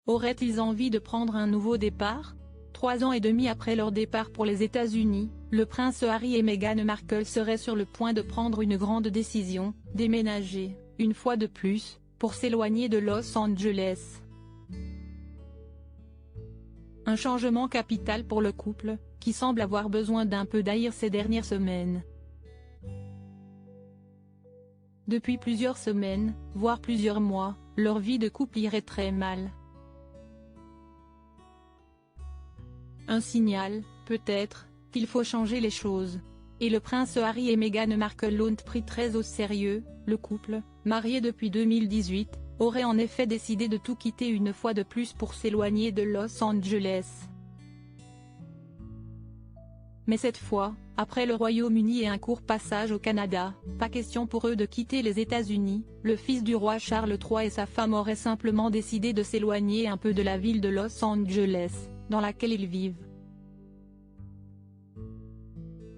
Auraient-ils envie de prendre un nouveau départ? 3 ans et demi après leur départ pour les États-Unis, le prince Harry et Meghan Markle seraient sur le point de prendre une grande décision, déménager, une fois de plus, pour s'éloigner de Los Angeles. Un changement capital pour le couple, qui semble avoir besoin d'un peu d'air ces dernières semaines. Depuis plusieurs semaines, voire plusieurs mois, leur vie de couple irait très mal. Un signal, peut-être, qu'il faut changer les choses. Et le prince Harry et Meghan Markle l'ont pris très au sérieux. Le couple, marié depuis 2018, aurait en effet décidé de tout quitter une fois de plus pour s'éloigner de Los Angeles. Mais cette fois, après le Royaume-Uni et un court passage au Canada, pas question pour eux de quitter les États-Unis. Le fils du roi Charles III et sa femme auraient simplement décidé de s'éloigner un peu de la ville de Los Angeles, dans laquelle ils vivent.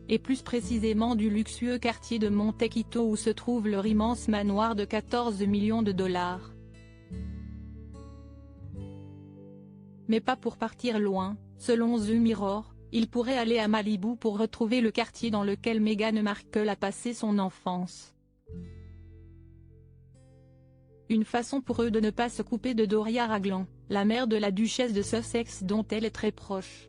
Et plus précisément du luxueux quartier de Montecito où se trouve leur immense manoir de 14 millions de dollars. Mais pas pour partir loin, selon The Mirror, ils pourraient aller à Malibu pour retrouver le quartier dans lequel Meghan Markle a passé son enfance. Une façon pour eux de ne pas se couper de Doria Ragland, la mère de la duchesse de Sussex dont elle est très proche.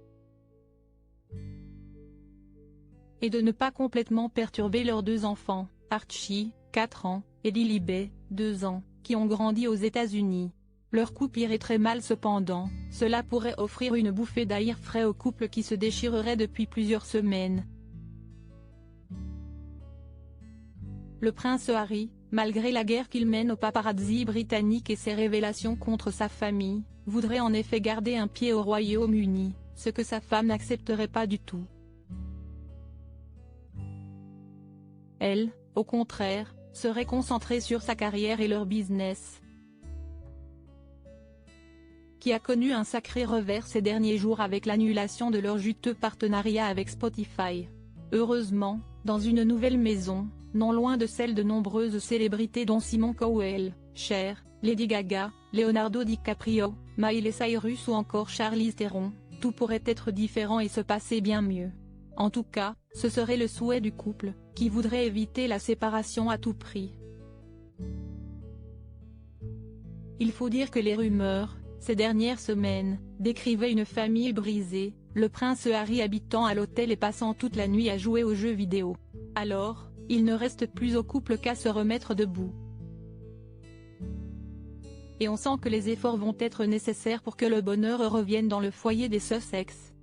Et de ne pas complètement perturber leurs 2 enfants, Archie, 4 ans, et Lilibet, 2 ans, qui ont grandi aux États-Unis. Leur couple irait très mal cependant, cela pourrait offrir une bouffée d'air frais au couple qui se déchirerait depuis plusieurs semaines. Le prince Harry, malgré la guerre qu'il mène aux paparazzi britanniques et ses révélations contre sa famille, voudrait en effet garder un pied au Royaume-Uni, ce que sa femme n'accepterait pas du tout. Elle, au contraire, serait concentrée sur sa carrière et leur business, qui a connu un sacré revers ces derniers jours avec l'annulation de leur juteux partenariat avec Spotify. Heureusement, dans une nouvelle maison, non loin de celle de nombreuses célébrités dont Simon Cowell, Cher, Lady Gaga, Leonardo DiCaprio, Miley Cyrus ou encore Charlize Theron, tout pourrait être différent et se passer bien mieux. En tout cas, ce serait le souhait du couple, qui voudrait éviter la séparation à tout prix. Il faut dire que les rumeurs, ces dernières semaines, décrivaient une famille brisée, le prince Harry habitant à l'hôtel et passant toute la nuit à jouer aux jeux vidéo. Alors, il ne reste plus au couple qu'à se remettre debout. Et on sent que les efforts vont être nécessaires pour que le bonheur revienne dans le foyer des Sussex.